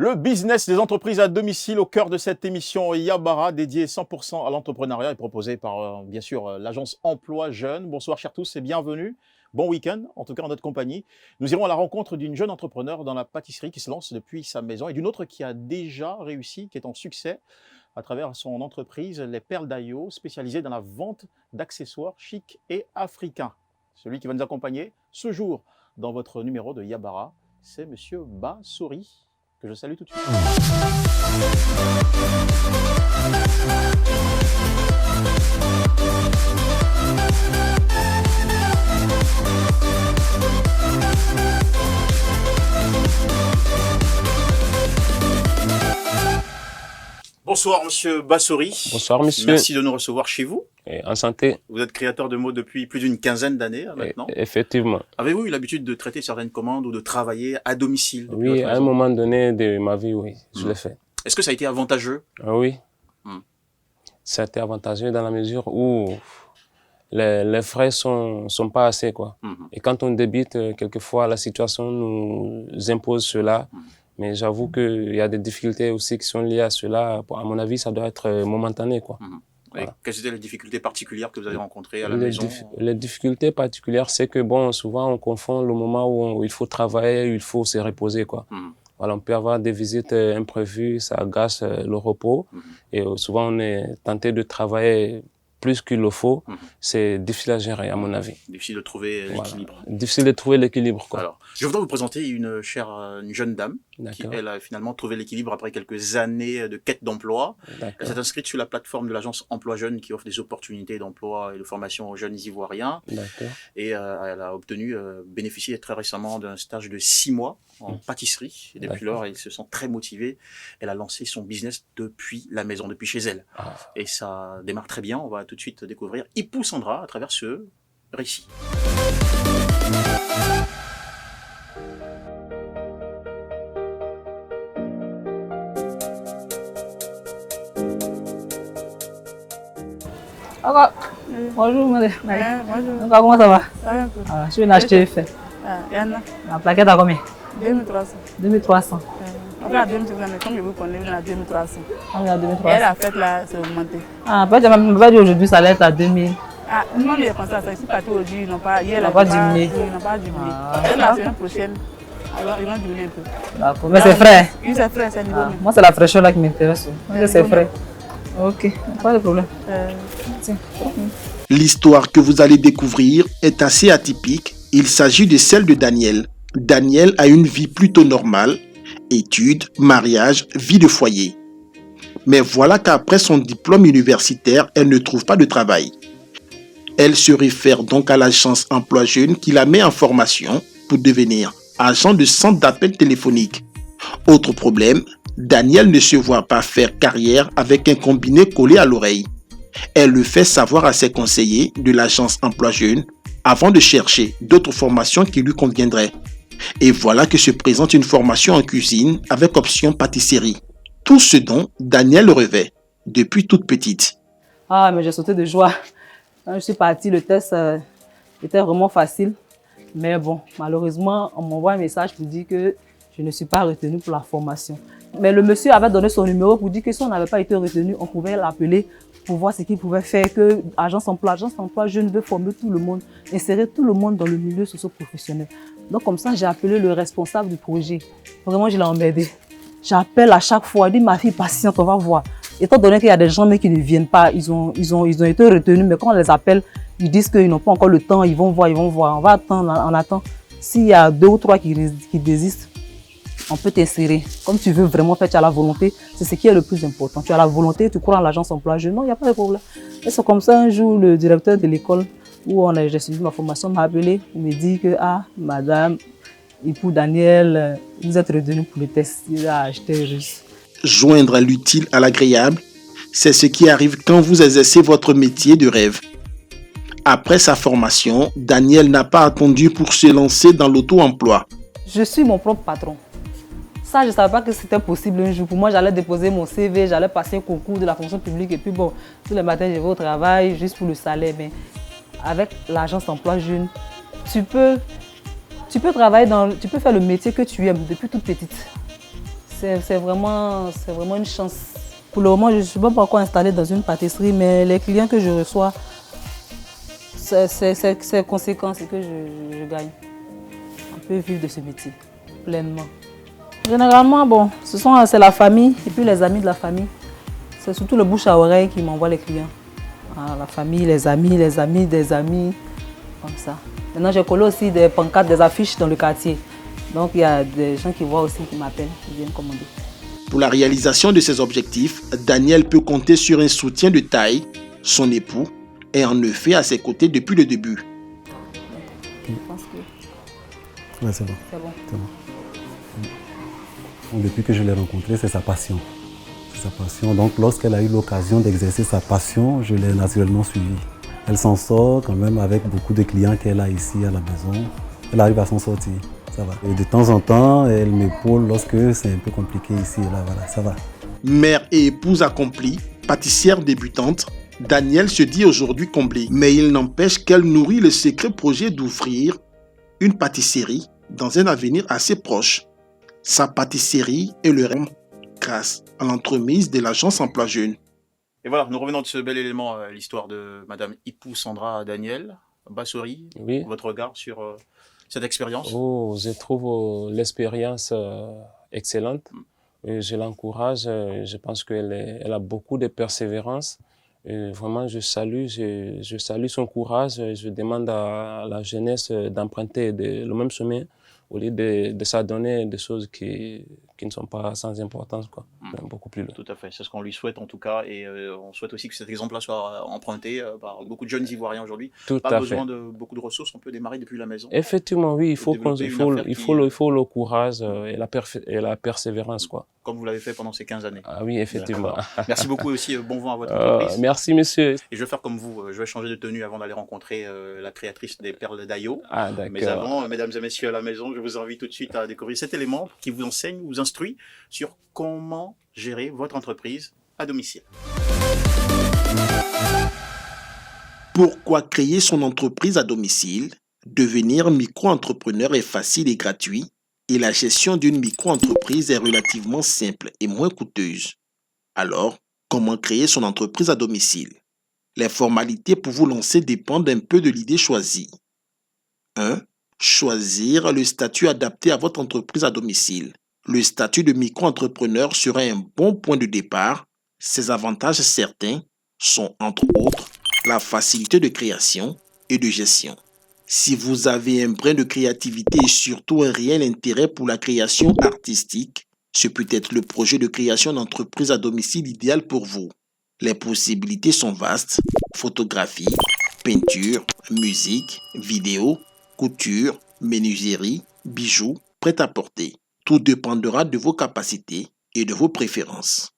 Le business des entreprises à domicile au cœur de cette émission Yabara dédiée 100% à l'entrepreneuriat est proposée par bien sûr l'agence Emploi Jeunes. Bonsoir chers tous et bienvenue. Bon week-end, en tout cas en notre compagnie. Nous irons à la rencontre d'une jeune entrepreneur dans la pâtisserie qui se lance depuis sa maison et d'une autre qui a déjà réussi, qui est en succès à travers son entreprise Les Perles d'Ayo, spécialisée dans la vente d'accessoires chics et africains. Celui qui va nous accompagner ce jour dans votre numéro de Yabara, c'est Monsieur Bassori, que je salue tout de suite. Bonsoir Monsieur Bassori. Bonsoir monsieur. Merci de nous recevoir chez vous. Et en santé. Vous êtes créateur de mots depuis plus d'une quinzaine d'années maintenant. Effectivement. Avez-vous eu l'habitude de traiter certaines commandes ou de travailler à domicile depuis Oui, à un moment donné de ma vie, oui, je l'ai fait. Est-ce que ça a été avantageux? Oui. Ça a été avantageux dans la mesure où les frais sont pas assez, quoi. Et quand on débute, quelquefois la situation nous impose cela. Mais j'avoue qu'il y a des difficultés aussi qui sont liées à cela. À mon avis, ça doit être momentané, quoi. Voilà. Quelles étaient les difficultés particulières que vous avez rencontrées à la maison? Les difficultés particulières, c'est que bon, souvent on confond le moment où il faut travailler, où il faut se reposer, quoi. Voilà, on peut avoir des visites imprévues, ça gâche le repos. Et souvent on est tenté de travailler plus qu'il le faut. C'est difficile à gérer, à mon avis. Difficile de trouver l'équilibre. Difficile de trouver l'équilibre, quoi. Alors, je voudrais vous présenter une jeune dame qui, elle, a finalement trouvé l'équilibre après quelques années de quête d'emploi. Elle s'est inscrite sur la plateforme de l'agence Emploi Jeunes qui offre des opportunités d'emploi et de formation aux jeunes ivoiriens. Et elle a obtenu, bénéficié très récemment d'un stage de 6 mois en pâtisserie. Et depuis lors, elle se sent très motivée. Elle a lancé son business depuis la maison, depuis chez elle. Et ça démarre très bien. On va tout de suite découvrir Ipou Sandra à travers ce récit. Bonjour, madame. Bonjour. Comment ça va? Ça Je viens d'acheter fait. La plaquette à combien? 2300. 2300. On a 2300, mais comme je vous connais, on a 2300. On est à 2300. Elle a fait là, c'est augmenté. Peut-être que je vais dire aujourd'hui, ça allait être à 2000. Non, mais comme ça, c'est parti aujourd'hui, ils n'ont pas diminué. Ils n'ont pas diminué. La semaine prochaine, alors ils vont diminuer un peu. D'accord, mais c'est frais. Oui, c'est frais, c'est niveau. Moi, c'est la fraîcheur là qui m'intéresse. C'est frais. Ok, pas de problème. L'histoire que vous allez découvrir est assez atypique. Il s'agit de celle de Daniel. Daniel a une vie plutôt normale. Études, mariage, vie de foyer. Mais voilà qu'après son diplôme universitaire, elle ne trouve pas de travail. Elle se réfère donc à l'agence Emploi Jeunes qui la met en formation pour devenir agent de centre d'appel téléphonique. Autre problème, Daniel ne se voit pas faire carrière avec un combiné collé à l'oreille. Elle le fait savoir à ses conseillers de l'agence Emploi Jeunes avant de chercher d'autres formations qui lui conviendraient. Et voilà que se présente une formation en cuisine avec option pâtisserie. Tout ce dont Daniel rêvait depuis toute petite. Mais j'ai sauté de joie. Quand je suis partie, le test était vraiment facile. Mais bon, malheureusement, on m'envoie un message pour dire que je ne suis pas retenue pour la formation. Mais le monsieur avait donné son numéro pour dire que si on n'avait pas été retenu, on pouvait l'appeler pour voir ce qu'il pouvait faire. Que Agence Emploi Jeunes veut former tout le monde, insérer tout le monde dans le milieu socio-professionnel. Donc comme ça, j'ai appelé le responsable du projet. Vraiment, je l'ai emmerdé. J'appelle à chaque fois, il dit ma fille patiente, on va voir. Étant donné qu'il y a des gens mais qui ne viennent pas, ils ont été retenus, mais quand on les appelle, ils disent qu'ils n'ont pas encore le temps, ils vont voir. On va attendre, on attend. S'il y a 2 ou 3 qui désistent, on peut t'insérer. Comme tu veux vraiment faire, tu as la volonté, c'est ce qui est le plus important. Tu as la volonté, tu crois en l'agence Emploi Jeunes, non, il n'y a pas de problème. Et c'est comme ça, un jour, le directeur de l'école où j'ai suivi ma formation m'a appelé, il me dit que, madame, et pour Daniel, vous êtes retenu pour le test. Il a acheté juste. Joindre l'utile à l'agréable, c'est ce qui arrive quand vous exercez votre métier de rêve. Après sa formation, Daniel n'a pas attendu pour se lancer dans l'auto-emploi. Je suis mon propre patron. Ça, je ne savais pas que c'était possible un jour. Pour moi, j'allais déposer mon CV, j'allais passer un concours de la fonction publique et puis bon, tous les matins, je vais au travail juste pour le salaire. Mais avec l'agence Emploi Jeunes, tu peux travailler tu peux faire le métier que tu aimes depuis toute petite. C'est vraiment une chance. Pour le moment, je ne suis pas encore installée dans une pâtisserie, mais les clients que je reçois, c'est conséquent, c'est que je gagne. On peut vivre de ce métier pleinement. Généralement, bon, c'est la famille et puis les amis de la famille. C'est surtout le bouche à oreille qui m'envoie les clients. Ah, la famille, les amis des amis, comme ça. Maintenant, j'ai collé aussi des pancartes, des affiches dans le quartier. Donc, il y a des gens qui voient aussi, qui m'appellent, qui viennent commander. Pour la réalisation de ses objectifs, Daniel peut compter sur un soutien de taille. Son époux est en effet à ses côtés depuis le début. Je pense que Ouais, c'est bon. c'est bon. C'est bon. Donc, depuis que je l'ai rencontrée, c'est sa passion. C'est sa passion. Donc, lorsqu'elle a eu l'occasion d'exercer sa passion, je l'ai naturellement suivie. Elle s'en sort quand même avec beaucoup de clients qu'elle a ici à la maison. Elle arrive à s'en sortir. Ça va. Et de temps en temps, elle m'épaule lorsque c'est un peu compliqué ici et là. Voilà, ça va. Mère et épouse accomplie, pâtissière débutante, Daniel se dit aujourd'hui comblée. Mais il n'empêche qu'elle nourrit le secret projet d'ouvrir une pâtisserie dans un avenir assez proche. Sa pâtisserie est le rêve grâce à l'entremise de l'agence Emploi Jeune. Et voilà, nous revenons de ce bel élément, l'histoire de Madame Ipou Sandra Daniel. Bassori, Oui. votre regard sur cette expérience? Oh, je trouve l'expérience excellente. Et je l'encourage. Je pense elle a beaucoup de persévérance. Et vraiment, je salue son courage. Je demande à la jeunesse d'emprunter le même chemin au lieu de s'adonner des choses qui ne sont pas sans importance, quoi. Beaucoup plus loin. Tout à fait, c'est ce qu'on lui souhaite en tout cas, et on souhaite aussi que cet exemple-là soit emprunté par beaucoup de jeunes Ivoiriens aujourd'hui. Tout Pas à besoin fait. de beaucoup de ressources, on peut démarrer depuis la maison. Effectivement, oui, il faut le courage et la persévérance, quoi. Comme vous l'avez fait pendant ces 15 années. Ah oui, effectivement. Merci beaucoup aussi, bon vent à votre entreprise. Merci, monsieur. Et je vais faire comme vous, je vais changer de tenue avant d'aller rencontrer la créatrice des perles d'Ayo. Ah, d'accord. Mais avant, mesdames et messieurs à la maison, je vous invite tout de suite à découvrir cet élément qui vous enseigne, vous instruit sur comment gérer votre entreprise à domicile. Pourquoi créer son entreprise à domicile? Devenir micro-entrepreneur est facile et gratuit et la gestion d'une micro-entreprise est relativement simple et moins coûteuse. Alors, comment créer son entreprise à domicile? Les formalités pour vous lancer dépendent un peu de l'idée choisie. 1. Choisir le statut adapté à votre entreprise à domicile. Le statut de micro-entrepreneur serait un bon point de départ. Ses avantages certains sont entre autres la facilité de création et de gestion. Si vous avez un brin de créativité et surtout un réel intérêt pour la création artistique, ce peut être le projet de création d'entreprise à domicile idéal pour vous. Les possibilités sont vastes: photographie, peinture, musique, vidéo, couture, menuiserie, bijoux, prêt-à-porter. Tout dépendra de vos capacités et de vos préférences.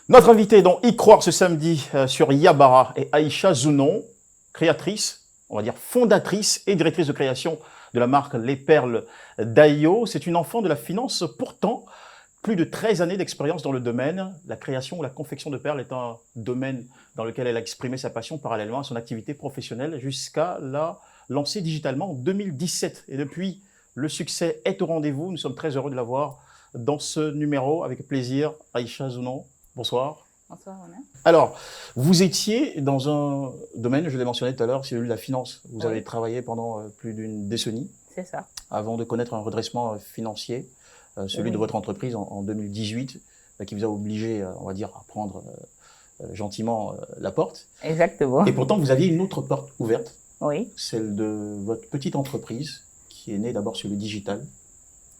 Notre invité dans Y Croire ce samedi sur Yabara est Aïcha Zounon, créatrice, on va dire fondatrice et directrice de création de la marque Les Perles d'Ayo. C'est une enfant de la finance, pourtant plus de 13 années d'expérience dans le domaine. La création ou la confection de perles est un domaine dans lequel elle a exprimé sa passion parallèlement à son activité professionnelle jusqu'à la lancer digitalement en 2017. Et depuis, le succès est au rendez-vous. Nous sommes très heureux de la voir dans ce numéro. Avec plaisir, Aïcha Zounon. Bonsoir. Bonsoir, Romain. Alors, vous étiez dans un domaine, je l'ai mentionné tout à l'heure, c'est celui de la finance. Vous avez travaillé pendant plus d'une décennie. C'est ça. Avant de connaître un redressement financier, celui de votre entreprise en 2018, qui vous a obligé, on va dire, à prendre gentiment la porte. Exactement. Et pourtant, vous aviez une autre porte ouverte, Oui, celle de votre petite entreprise, qui est née d'abord sur le digital,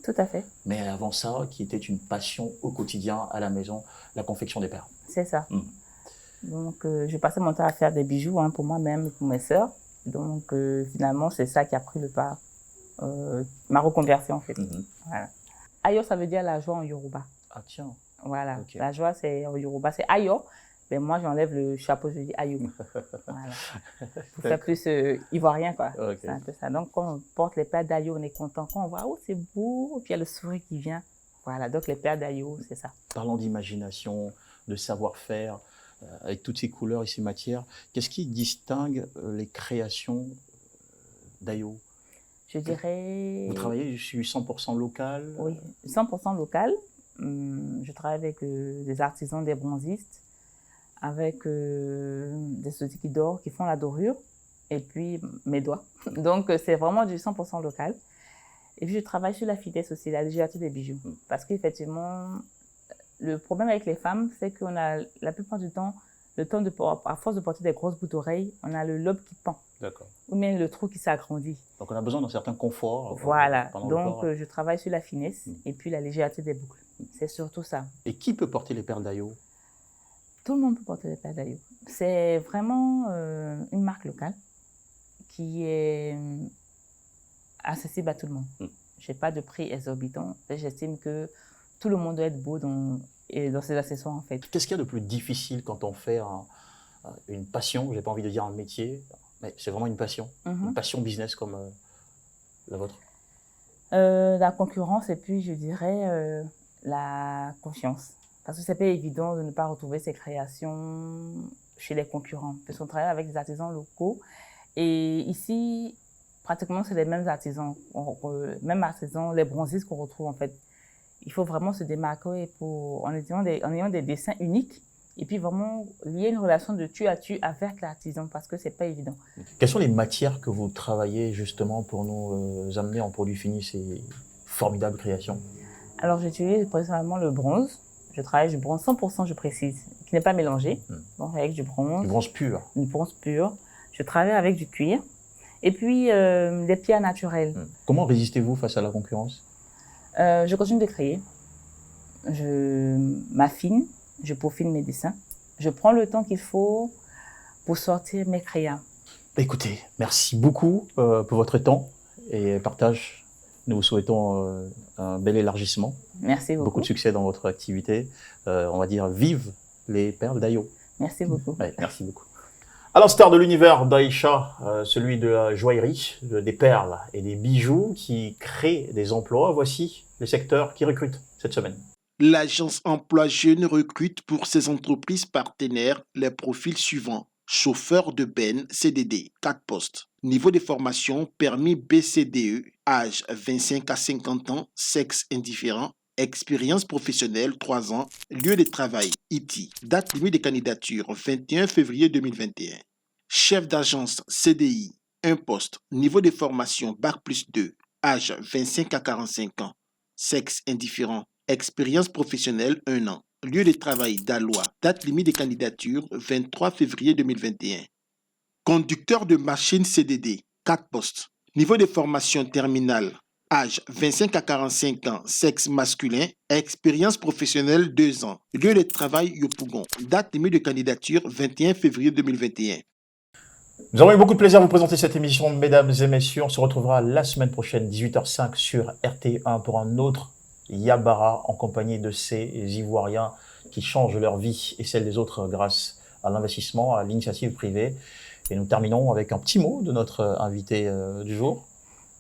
tout à fait. mais avant ça, qui était une passion au quotidien, à la maison, la confection des perles. C'est ça. Donc, je passais mon temps à faire des bijoux pour moi-même et pour mes sœurs. Donc, finalement, c'est ça qui a pris le pas. Ma reconversion, en fait. Voilà. Ayo, ça veut dire la joie en Yoruba. Ah tiens. Voilà. Ok. La joie, c'est en Yoruba, c'est Ayo. Mais moi, j'enlève le chapeau, je dis Ayo. Voilà. Pour faire plus ivoirien, quoi. Ok. C'est un peu ça. Donc, quand on porte les perles d'Ayo, on est content. Quand on voit, oh, c'est beau, puis il y a le sourire qui vient. Voilà. Donc, les perles d'Ayo, c'est ça. Parlant d'imagination, de savoir-faire, avec toutes ces couleurs et ces matières, qu'est-ce qui distingue les créations d'Ayo? Je dirais... Vous travaillez sur 100% local? Oui, 100% local. Je travaille avec des artisans, des bronzistes, avec des sociétés d'or qui font la dorure, et puis mes doigts. Donc, c'est vraiment du 100% local. Et puis, je travaille sur la finesse aussi, la légèreté des bijoux. Parce qu'effectivement, le problème avec les femmes, c'est qu'on a la plupart du temps, à force de porter des grosses boucles d'oreilles, on a le lobe qui pend. D'accord. Ou bien le trou qui s'agrandit. Donc on a besoin d'un certain confort. Voilà. pendant le Donc, port. je travaille sur la finesse et puis la légèreté des boucles. C'est surtout ça. Et qui peut porter les perles d'Ayo? Tout le monde peut porter les perles d'Ayo. C'est vraiment une marque locale qui est accessible à tout le monde. Je n'ai pas de prix exorbitant. J'estime que tout le monde doit être beau dans ses accessoires, en fait. Qu'est-ce qu'il y a de plus difficile quand on fait une passion? J'ai pas envie de dire un métier, mais c'est vraiment une passion. Une passion business comme la vôtre. La concurrence et puis, je dirais, la confiance. Parce que c'est pas évident de ne pas retrouver ses créations chez les concurrents. Parce qu'on travaille avec des artisans locaux. Et ici, pratiquement, c'est les mêmes artisans. Les bronzistes qu'on retrouve, en fait. Il faut vraiment se démarquer en ayant des dessins uniques. Et puis vraiment lier une relation de tu à tu avec l'artisan parce que c'est pas évident. Quelles sont les matières que vous travaillez justement pour nous amener en produit fini ces formidables créations? Alors j'utilise principalement le bronze. Je travaille du bronze 100%, je précise, qui n'est pas mélangé. Donc avec du bronze. Du bronze pur. Du bronze pur. Je travaille avec du cuir. Et puis des pierres naturelles. Comment résistez-vous face à la concurrence? Je continue de créer. Je m'affine. Je peaufine mes dessins. Je prends le temps qu'il faut pour sortir mes crayons. Écoutez, merci beaucoup pour votre temps et partage. Nous vous souhaitons un bel élargissement. Merci beaucoup. Beaucoup de succès dans votre activité. On va dire vive les perles d'Ayo. Merci beaucoup. Ouais, merci beaucoup. À l'instar de l'univers d'Aïcha, celui de la joaillerie, des perles et des bijoux qui créent des emplois, voici les secteurs qui recrutent cette semaine. L'agence Emploi Jeunes recrute pour ses entreprises partenaires les profils suivants. Chauffeur de bennes, CDD, 4 postes. Niveau de formation, permis BCDE, âge 25 à 50 ans, sexe indifférent, expérience professionnelle 3 ans, lieu de travail, IT. Date limite de candidature, 21 février 2021. Chef d'agence CDI, 1 poste. Niveau de formation, Bac+2, âge 25 à 45 ans, sexe indifférent. Expérience professionnelle, 1 an. Lieu de travail, Dalois. Date limite de candidature, 23 février 2021. Conducteur de machine CDD, 4 postes. Niveau de formation terminale, âge 25 à 45 ans, sexe masculin. Expérience professionnelle, 2 ans. Lieu de travail, Yopougon. Date limite de candidature, 21 février 2021. Nous avons eu beaucoup de plaisir à vous présenter cette émission, mesdames et messieurs. On se retrouvera la semaine prochaine, 18h05 sur RT1 pour un autre Yabara en compagnie de ces Ivoiriens qui changent leur vie et celle des autres grâce à l'investissement, à l'initiative privée. Et nous terminons avec un petit mot de notre invité du jour.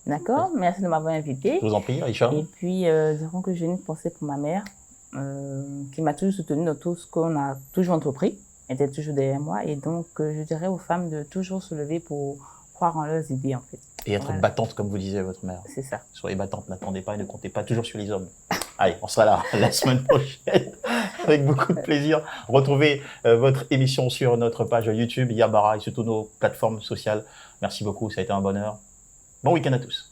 D'accord, merci de m'avoir invité. Je vous en prie, Aïcha. Et puis, disons que j'ai une pensée pour ma mère qui m'a toujours soutenue dans tout ce qu'on a toujours entrepris. Elle était toujours derrière moi. Et donc, je dirais aux femmes de toujours se lever pour croire en leurs idées, en fait. Et être battante, comme vous disiez votre mère. C'est ça. Soyez battante, n'attendez pas et ne comptez pas toujours sur les hommes. Allez, on sera là la semaine prochaine avec beaucoup de plaisir. Retrouvez votre émission sur notre page YouTube Yabara et sur toutes nos plateformes sociales. Merci beaucoup, ça a été un bonheur. Bon week-end à tous.